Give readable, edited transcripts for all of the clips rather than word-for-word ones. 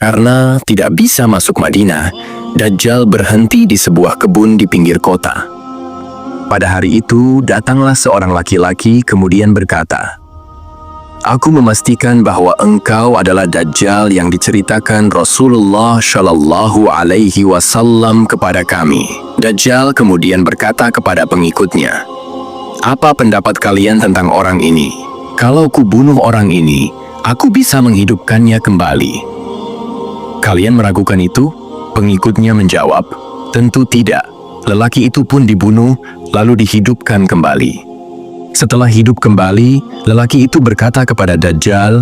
Karena tidak bisa masuk Madinah, Dajjal berhenti di sebuah kebun di pinggir kota. Pada hari itu, datanglah seorang laki-laki kemudian berkata, "Aku memastikan bahwa engkau adalah Dajjal yang diceritakan Rasulullah Shallallahu Alaihi Wasallam kepada kami." Dajjal kemudian berkata kepada pengikutnya, "Apa pendapat kalian tentang orang ini? Kalau kubunuh orang ini, aku bisa menghidupkannya kembali. Kalian meragukan itu?" Pengikutnya menjawab, "Tentu tidak." Lelaki itu pun dibunuh, lalu dihidupkan kembali. Setelah hidup kembali, lelaki itu berkata kepada Dajjal,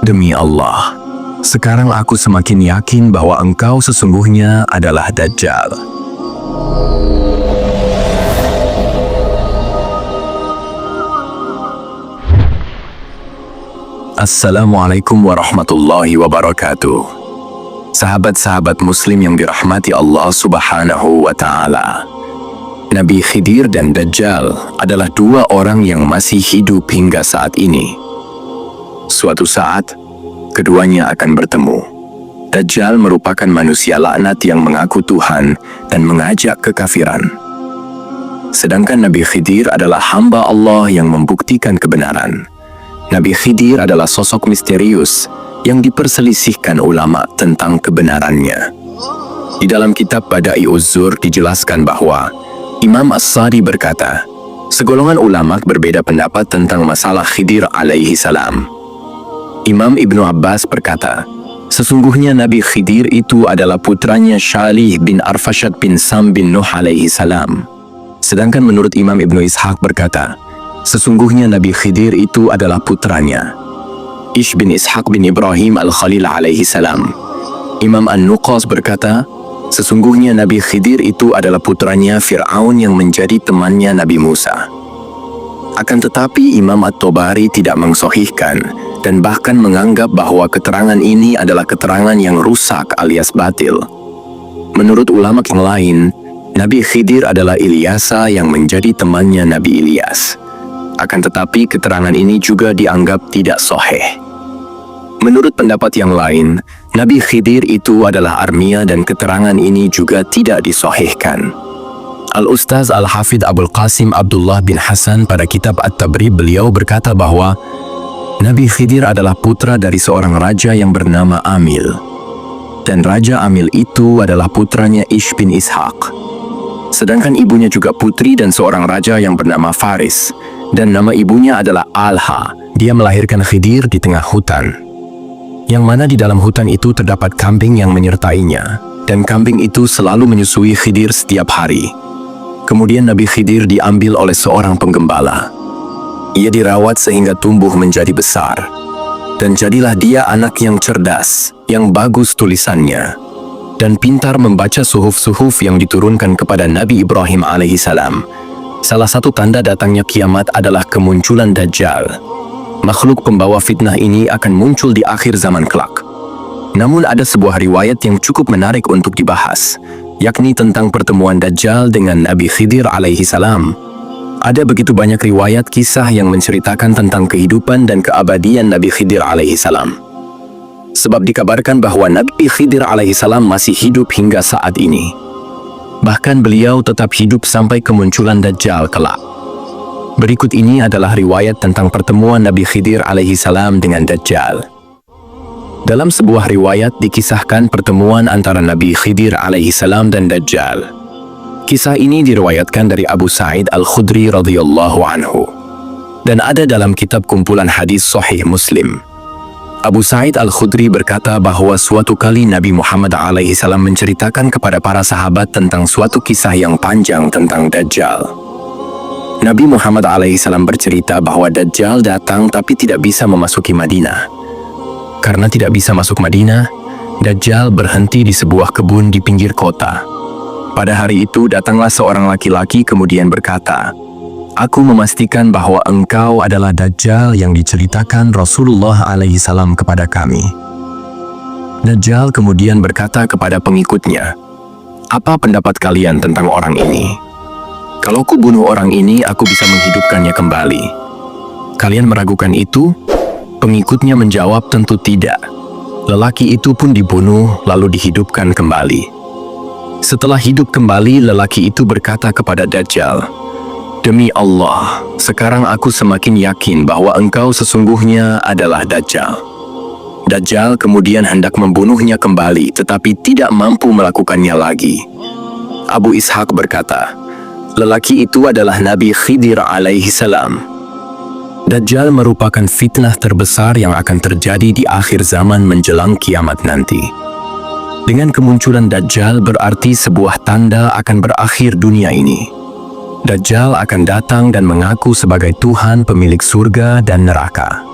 "Demi Allah, sekarang aku semakin yakin bahwa engkau sesungguhnya adalah Dajjal." Assalamualaikum warahmatullahi wabarakatuh. Sahabat-sahabat muslim yang dirahmati Allah Subhanahu wa Ta'ala. Nabi Khidir dan Dajjal adalah dua orang yang masih hidup hingga saat ini. Suatu saat, keduanya akan bertemu. Dajjal merupakan manusia laknat yang mengaku Tuhan dan mengajak kekafiran. Sedangkan Nabi Khidir adalah hamba Allah yang membuktikan kebenaran. Nabi Khidir adalah sosok misterius yang diperselisihkan ulama tentang kebenarannya. Di dalam kitab Bada'i'uz Zur dijelaskan bahwa Imam As-Sadi berkata, segolongan ulama berbeda pendapat tentang masalah Khidir alaihi salam. Imam Ibnu Abbas berkata, sesungguhnya Nabi Khidir itu adalah putranya Syalih bin Arfashad bin Sam bin Nuh alaihi salam. Sedangkan menurut Imam Ibnu Ishaq berkata, sesungguhnya Nabi Khidir itu adalah putranya Ish bin Ishaq bin Ibrahim al-Khalil alaihi salam. Imam An-Nuqas berkata, sesungguhnya Nabi Khidir itu adalah putranya Fir'aun yang menjadi temannya Nabi Musa. Akan tetapi Imam At-Tabari tidak mensahihkan dan bahkan menganggap bahwa keterangan ini adalah keterangan yang rusak alias batil. Menurut ulama yang lain, Nabi Khidir adalah Ilyasa yang menjadi temannya Nabi Ilyas. Akan tetapi keterangan ini juga dianggap tidak sahih. Menurut pendapat yang lain, Nabi Khidir itu adalah Armia dan keterangan ini juga tidak disahihkan. Al-Ustaz Al-Hafidh Abul Qasim Abdullah bin Hasan pada kitab At-Tabrib beliau berkata bahwa Nabi Khidir adalah putra dari seorang raja yang bernama Amil. Dan Raja Amil itu adalah putranya Ish bin Ishaq. Sedangkan ibunya juga putri dan seorang raja yang bernama Faris. Dan nama ibunya adalah Alha. Dia melahirkan Khidir di tengah hutan, yang mana di dalam hutan itu terdapat kambing yang menyertainya, dan kambing itu selalu menyusui Khidir setiap hari. Kemudian Nabi Khidir diambil oleh seorang penggembala. Ia dirawat sehingga tumbuh menjadi besar, dan jadilah dia anak yang cerdas, yang bagus tulisannya, dan pintar membaca suhuf-suhuf yang diturunkan kepada Nabi Ibrahim alaihissalam. Salah satu tanda datangnya kiamat adalah kemunculan Dajjal. Makhluk pembawa fitnah ini akan muncul di akhir zaman kelak. Namun ada sebuah riwayat yang cukup menarik untuk dibahas, yakni tentang pertemuan Dajjal dengan Nabi Khidir alaihi salam. Ada begitu banyak riwayat kisah yang menceritakan tentang kehidupan dan keabadian Nabi Khidir alaihi salam. Sebab dikabarkan bahwa Nabi Khidir alaihi salam masih hidup hingga saat ini. Bahkan beliau tetap hidup sampai kemunculan Dajjal kelak. Berikut ini adalah riwayat tentang pertemuan Nabi Khidir alaihi salam dengan Dajjal. Dalam sebuah riwayat dikisahkan pertemuan antara Nabi Khidir alaihi salam dan Dajjal. Kisah ini diriwayatkan dari Abu Sa'id Al-Khudri radhiyallahu anhu dan ada dalam kitab kumpulan hadis Sahih Muslim. Abu Sa'id Al-Khudri berkata bahwa suatu kali Nabi Muhammad alaihissalam menceritakan kepada para sahabat tentang suatu kisah yang panjang tentang Dajjal. Nabi Muhammad alaihissalam bercerita bahwa Dajjal datang tapi tidak bisa memasuki Madinah. Karena tidak bisa masuk Madinah, Dajjal berhenti di sebuah kebun di pinggir kota. Pada hari itu datanglah seorang laki-laki kemudian berkata, "Aku memastikan bahwa engkau adalah Dajjal yang diceritakan Rasulullah alaihissalam kepada kami." Dajjal kemudian berkata kepada pengikutnya, "Apa pendapat kalian tentang orang ini? Kalau ku bunuh orang ini, aku bisa menghidupkannya kembali. Kalian meragukan itu?" Pengikutnya menjawab, "Tentu tidak." Lelaki itu pun dibunuh lalu dihidupkan kembali. Setelah hidup kembali, lelaki itu berkata kepada Dajjal, "Demi Allah, sekarang aku semakin yakin bahwa engkau sesungguhnya adalah Dajjal." Dajjal kemudian hendak membunuhnya kembali, tetapi tidak mampu melakukannya lagi. Abu Ishaq berkata, lelaki itu adalah Nabi Khidir alaihi salam. Dajjal merupakan fitnah terbesar yang akan terjadi di akhir zaman menjelang kiamat nanti. Dengan kemunculan Dajjal berarti sebuah tanda akan berakhir dunia ini. Dajjal akan datang dan mengaku sebagai Tuhan pemilik surga dan neraka.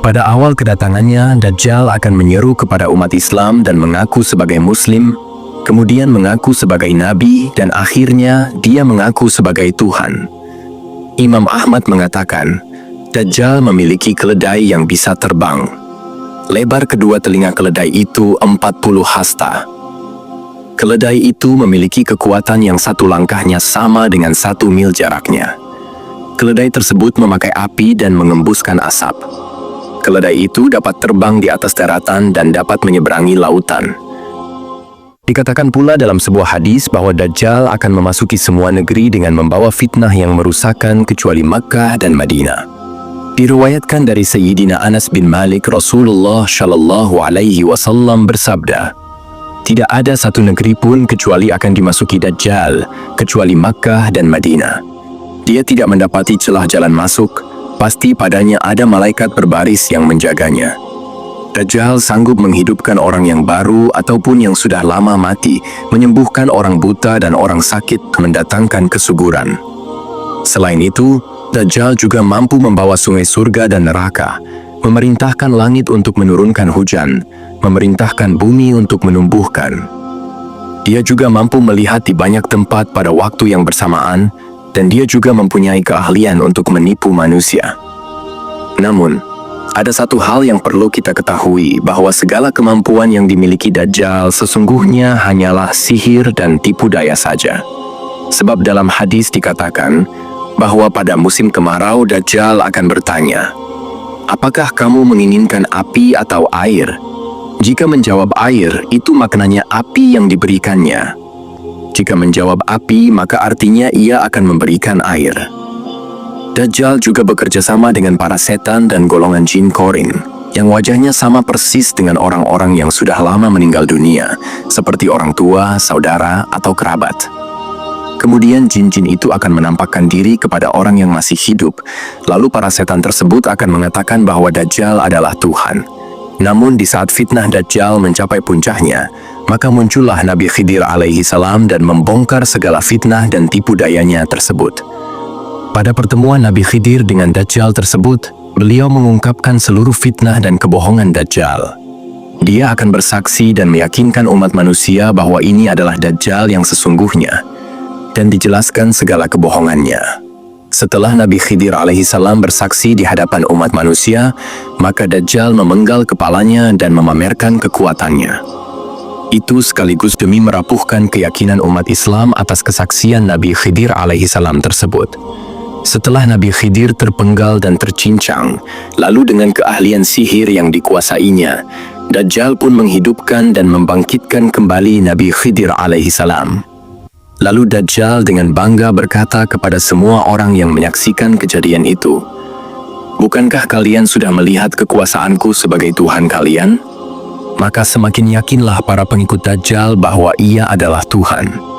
Pada awal kedatangannya, Dajjal akan menyeru kepada umat Islam dan mengaku sebagai Muslim, kemudian mengaku sebagai Nabi, dan akhirnya dia mengaku sebagai Tuhan. Imam Ahmad mengatakan, Dajjal memiliki keledai yang bisa terbang. Lebar kedua telinga keledai itu 40 hasta. Keledai itu memiliki kekuatan yang satu langkahnya sama dengan 1 mil jaraknya. Keledai tersebut memakai api dan mengembuskan asap. Keledai itu dapat terbang di atas daratan dan dapat menyeberangi lautan. Dikatakan pula dalam sebuah hadis bahwa Dajjal akan memasuki semua negeri dengan membawa fitnah yang merusakkan kecuali Makkah dan Madinah. Diriwayatkan dari Sayyidina Anas bin Malik, Rasulullah Shallallahu Alaihi Wasallam bersabda, "Tidak ada satu negeri pun kecuali akan dimasuki Dajjal, kecuali Makkah dan Madinah. Dia tidak mendapati celah jalan masuk, pasti padanya ada malaikat berbaris yang menjaganya." Dajjal sanggup menghidupkan orang yang baru ataupun yang sudah lama mati, menyembuhkan orang buta dan orang sakit, mendatangkan kesuburan. Selain itu, Dajjal juga mampu membawa sungai surga dan neraka, memerintahkan langit untuk menurunkan hujan, memerintahkan bumi untuk menumbuhkan. Dia juga mampu melihat di banyak tempat pada waktu yang bersamaan, dan dia juga mempunyai keahlian untuk menipu manusia. Namun, ada satu hal yang perlu kita ketahui, bahwa segala kemampuan yang dimiliki Dajjal sesungguhnya hanyalah sihir dan tipu daya saja. Sebab dalam hadis dikatakan bahwa pada musim kemarau Dajjal akan bertanya, "Apakah kamu menginginkan api atau air?" Jika menjawab air, itu maknanya api yang diberikannya. Jika menjawab api, maka artinya ia akan memberikan air. Dajjal juga bekerja sama dengan para setan dan golongan jin Qorin, yang wajahnya sama persis dengan orang-orang yang sudah lama meninggal dunia, seperti orang tua, saudara, atau kerabat. Kemudian jin-jin itu akan menampakkan diri kepada orang yang masih hidup, lalu para setan tersebut akan mengatakan bahwa Dajjal adalah Tuhan. Namun di saat fitnah Dajjal mencapai puncaknya, maka muncullah Nabi Khidir alaihi salam dan membongkar segala fitnah dan tipu dayanya tersebut. Pada pertemuan Nabi Khidir dengan Dajjal tersebut, beliau mengungkapkan seluruh fitnah dan kebohongan Dajjal. Dia akan bersaksi dan meyakinkan umat manusia bahwa ini adalah Dajjal yang sesungguhnya, dan dijelaskan segala kebohongannya. Setelah Nabi Khidir alaihi salam bersaksi di hadapan umat manusia, maka Dajjal memenggal kepalanya dan memamerkan kekuatannya. Itu sekaligus demi merapuhkan keyakinan umat Islam atas kesaksian Nabi Khidir alaihi salam tersebut. Setelah Nabi Khidir terpenggal dan tercincang, lalu dengan keahlian sihir yang dikuasainya, Dajjal pun menghidupkan dan membangkitkan kembali Nabi Khidir alaihi salam. Lalu Dajjal dengan bangga berkata kepada semua orang yang menyaksikan kejadian itu, "Bukankah kalian sudah melihat kekuasaanku sebagai Tuhan kalian?" Maka semakin yakinlah para pengikut Dajjal bahwa ia adalah Tuhan.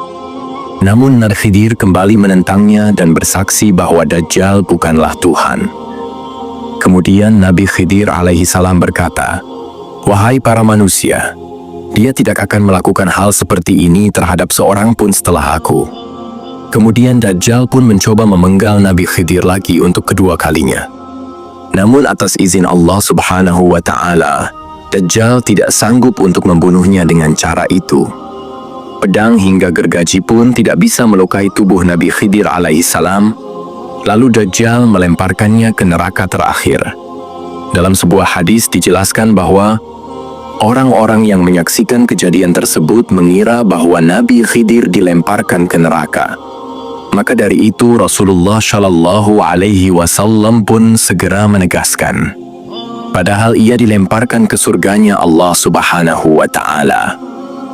Namun Nabi Khidir kembali menentangnya dan bersaksi bahwa Dajjal bukanlah Tuhan. Kemudian Nabi Khidir alaihi salam berkata, "Wahai para manusia, dia tidak akan melakukan hal seperti ini terhadap seorang pun setelah aku." Kemudian Dajjal pun mencoba memenggal Nabi Khidir lagi untuk kedua kalinya. Namun atas izin Allah Subhanahu wa Ta'ala, Dajjal tidak sanggup untuk membunuhnya dengan cara itu. Pedang hingga gergaji pun tidak bisa melukai tubuh Nabi Khidir alaihi salam. Lalu Dajjal melemparkannya ke neraka terakhir. Dalam sebuah hadis dijelaskan bahwa orang-orang yang menyaksikan kejadian tersebut mengira bahwa Nabi Khidir dilemparkan ke neraka. Maka dari itu Rasulullah Shallallahu Alaihi Wasallam pun segera menegaskan, Padahal ia dilemparkan ke surganya Allah Subhanahu wa Ta'ala.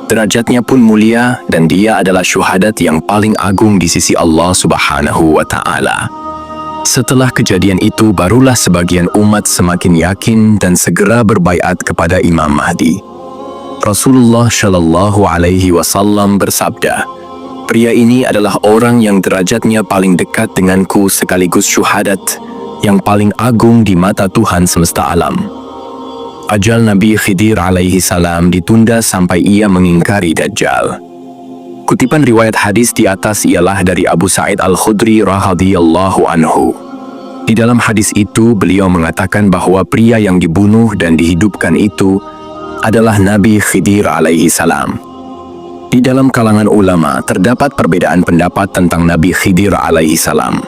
Derajatnya pun mulia dan dia adalah syuhadat yang paling agung di sisi Allah Subhanahu wa Ta'ala. Setelah kejadian itu barulah sebagian umat semakin yakin dan segera berbaiat kepada Imam Mahdi. Rasulullah Shallallahu Alaihi Wasallam bersabda, "Pria ini adalah orang yang derajatnya paling dekat denganku sekaligus syuhadat yang paling agung di mata Tuhan semesta alam." Ajal Nabi Khidir alaihi salam ditunda sampai ia mengingkari Dajjal. Kutipan riwayat hadis di atas ialah dari Abu Sa'id Al-Khudri radhiyallahu anhu. Di dalam hadis itu beliau mengatakan bahwa pria yang dibunuh dan dihidupkan itu adalah Nabi Khidir alaihi salam. Di dalam kalangan ulama terdapat perbedaan pendapat tentang Nabi Khidir alaihi salam.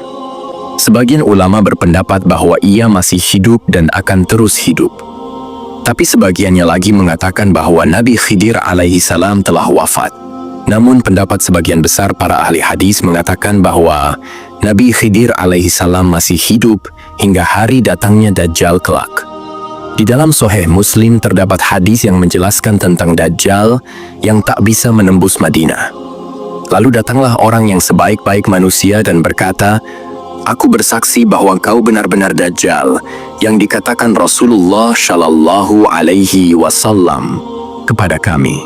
Sebagian ulama berpendapat bahwa ia masih hidup dan akan terus hidup. Tapi sebagiannya lagi mengatakan bahwa Nabi Khidir alaihi salam telah wafat. Namun pendapat sebagian besar para ahli hadis mengatakan bahwa Nabi Khidir alaihi salam masih hidup hingga hari datangnya Dajjal kelak. Di dalam Sahih Muslim terdapat hadis yang menjelaskan tentang Dajjal yang tak bisa menembus Madinah. Lalu datanglah orang yang sebaik-baik manusia dan berkata, "Aku bersaksi bahwa kau benar-benar Dajjal yang dikatakan Rasulullah Shallallahu Alaihi Wasallam kepada kami."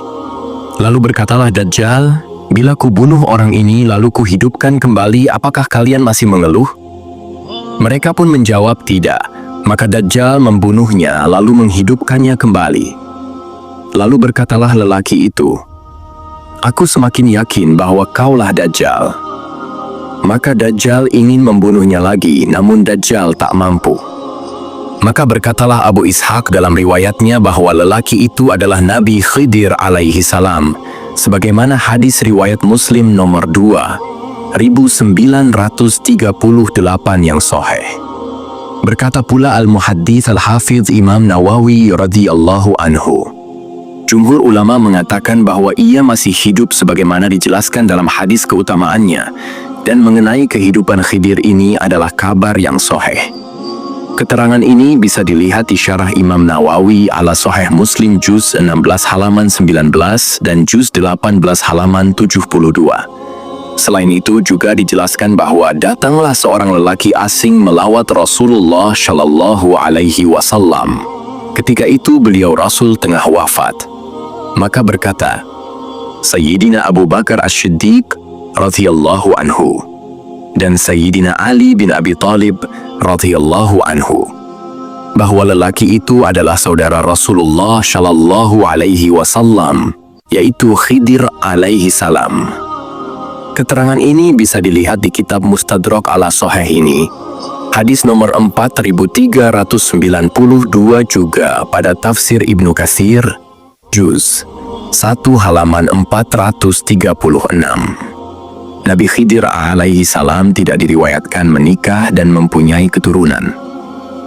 Lalu berkatalah Dajjal, "Bila ku bunuh orang ini lalu ku hidupkan kembali, apakah kalian masih mengeluh?" Mereka pun menjawab tidak. Maka Dajjal membunuhnya lalu menghidupkannya kembali. Lalu berkatalah lelaki itu, "Aku semakin yakin bahwa kaulah Dajjal." Maka Dajjal ingin membunuhnya lagi, namun Dajjal tak mampu. Maka berkatalah Abu Ishaq dalam riwayatnya bahwa lelaki itu adalah Nabi Khidir alaihi salam, sebagaimana hadis riwayat Muslim nomor 2938 yang sahih. Berkata pula Al-Muhaddits Al-Hafidz Imam Nawawi radhiyallahu anhu, jumhur ulama mengatakan bahwa ia masih hidup sebagaimana dijelaskan dalam hadis keutamaannya, dan mengenai kehidupan Khidir ini adalah kabar yang sahih. Keterangan ini bisa dilihat di syarah Imam Nawawi ala Sahih Muslim juz 16 halaman 19 dan juz 18 halaman 72. Selain itu juga dijelaskan bahwa datanglah seorang lelaki asing melawat Rasulullah Shallallahu Alaihi Wasallam. Ketika itu beliau Rasul tengah wafat. Maka berkata, Sayyidina Abu Bakar As-Siddiq radhiyallahu anhu dan Sayyidina Ali bin Abi Thalib radhiyallahu anhu bahwa lelaki itu adalah saudara Rasulullah Shallallahu Alaihi Wasallam, yaitu Khidir alaihi salam. Keterangan ini bisa dilihat di kitab Mustadrak ala Sahih ini, hadis nomor 4392, juga pada tafsir Ibnu Katsir, juz 1 halaman 436. Nabi Khidir alaihi salam tidak diriwayatkan menikah dan mempunyai keturunan.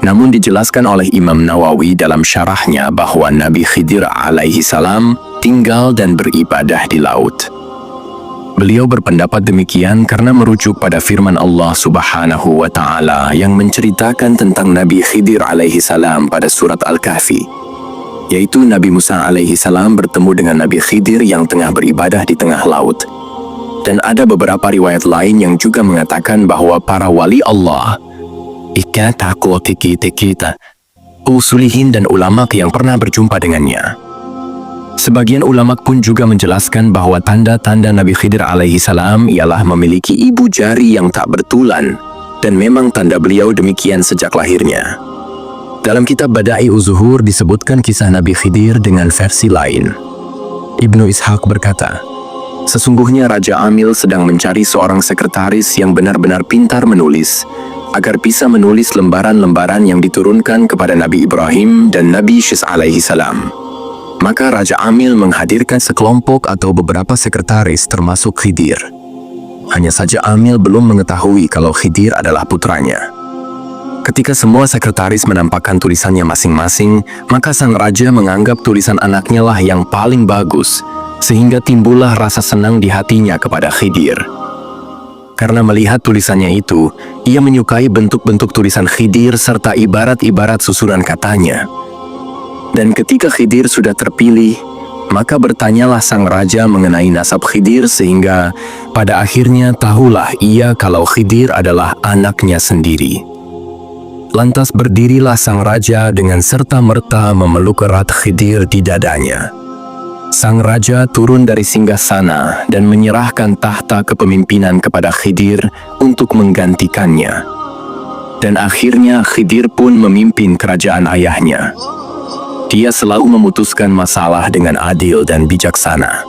Namun dijelaskan oleh Imam Nawawi dalam syarahnya bahwa Nabi Khidir alaihi salam tinggal dan beribadah di laut. Beliau berpendapat demikian karena merujuk pada firman Allah Subhanahu wa Ta'ala yang menceritakan tentang Nabi Khidir alaihi salam pada surat Al-Kahfi, yaitu Nabi Musa alaihi salam bertemu dengan Nabi Khidir yang tengah beribadah di tengah laut. Dan ada beberapa riwayat lain yang juga mengatakan bahwa para wali Allah, usulihin dan ulama yang pernah berjumpa dengannya. Sebagian ulama pun juga menjelaskan bahwa tanda-tanda Nabi Khidir alaihi salam ialah memiliki ibu jari yang tak bertulan, dan memang tanda beliau demikian sejak lahirnya. Dalam kitab Bada'i Uz-Zuhur disebutkan kisah Nabi Khidir dengan versi lain. Ibnu Ishaq berkata, sesungguhnya Raja Amil sedang mencari seorang sekretaris yang benar-benar pintar menulis, agar bisa menulis lembaran-lembaran yang diturunkan kepada Nabi Ibrahim dan Nabi Syis alaihi salam. Maka Raja Amil menghadirkan sekelompok atau beberapa sekretaris termasuk Khidir. Hanya saja Amil belum mengetahui kalau Khidir adalah putranya. Ketika semua sekretaris menampakkan tulisannya masing-masing, maka sang raja menganggap tulisan anaknya lah yang paling bagus, sehingga timbullah rasa senang di hatinya kepada Khidir. Karena melihat tulisannya itu, ia menyukai bentuk-bentuk tulisan Khidir serta ibarat-ibarat susunan katanya. Dan ketika Khidir sudah terpilih, maka bertanyalah sang raja mengenai nasab Khidir sehingga pada akhirnya tahulah ia kalau Khidir adalah anaknya sendiri. Lantas berdirilah sang raja dengan serta-merta memeluk erat Khidir di dadanya. Sang raja turun dari singgasana dan menyerahkan tahta kepemimpinan kepada Khidir untuk menggantikannya. Dan akhirnya Khidir pun memimpin kerajaan ayahnya. Dia selalu memutuskan masalah dengan adil dan bijaksana.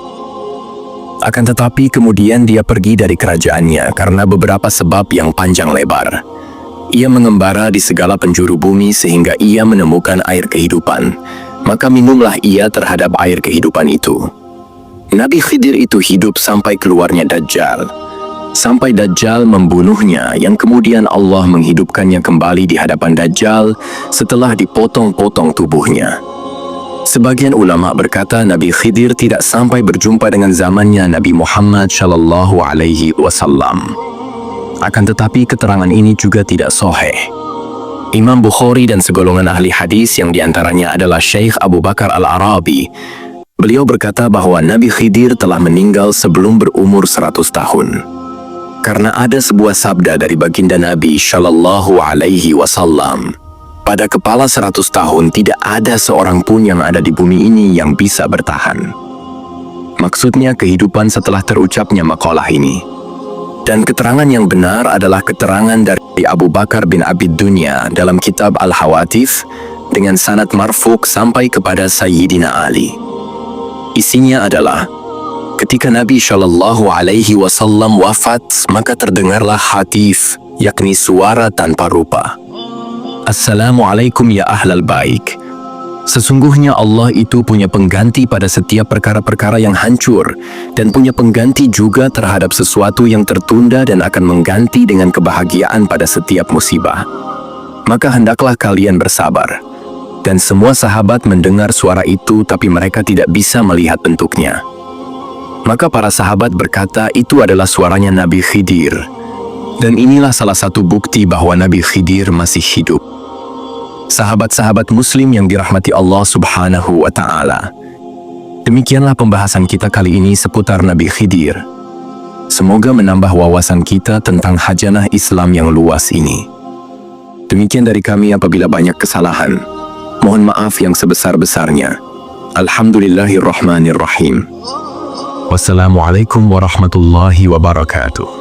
Akan tetapi kemudian dia pergi dari kerajaannya karena beberapa sebab yang panjang lebar. Ia mengembara di segala penjuru bumi sehingga ia menemukan air kehidupan. Maka minumlah ia terhadap air kehidupan itu. Nabi Khidir itu hidup sampai keluarnya Dajjal. Sampai Dajjal membunuhnya, yang kemudian Allah menghidupkannya kembali di hadapan Dajjal setelah dipotong-potong tubuhnya. Sebagian ulama berkata Nabi Khidir tidak sampai berjumpa dengan zamannya Nabi Muhammad Shallallahu Alaihi Wasallam. Akan tetapi keterangan ini juga tidak sahih. Imam Bukhari dan segolongan ahli hadis yang diantaranya adalah Syekh Abu Bakar Al-Arabi, beliau berkata bahwa Nabi Khidir telah meninggal sebelum berumur 100 tahun. Karena ada sebuah sabda dari baginda Nabi Shallallahu Alaihi Wasallam, pada kepala 100 tahun tidak ada seorang pun yang ada di bumi ini yang bisa bertahan. Maksudnya kehidupan setelah terucapnya maqalah ini. Dan keterangan yang benar adalah keterangan dari Abu Bakar bin Abid Dunya dalam kitab Al-Hawatif dengan sanad marfu' sampai kepada Sayyidina Ali. Isinya adalah, ketika Nabi Shallallahu Alaihi Wasallam wafat, maka terdengarlah hatif, yakni suara tanpa rupa. Assalamualaikum ya ahlal baik. Sesungguhnya Allah itu punya pengganti pada setiap perkara-perkara yang hancur dan punya pengganti juga terhadap sesuatu yang tertunda dan akan mengganti dengan kebahagiaan pada setiap musibah. Maka hendaklah kalian bersabar. Dan semua sahabat mendengar suara itu tapi mereka tidak bisa melihat bentuknya. Maka para sahabat berkata itu adalah suaranya Nabi Khidir. Dan inilah salah satu bukti bahwa Nabi Khidir masih hidup. Sahabat-sahabat muslim yang dirahmati Allah Subhanahu wa Ta'ala. Demikianlah pembahasan kita kali ini seputar Nabi Khidir. Semoga menambah wawasan kita tentang khajanah Islam yang luas ini. Demikian dari kami apabila banyak kesalahan. Mohon maaf yang sebesar-besarnya. Alhamdulillahirrahmanirrahim. Wassalamualaikum warahmatullahi wabarakatuh.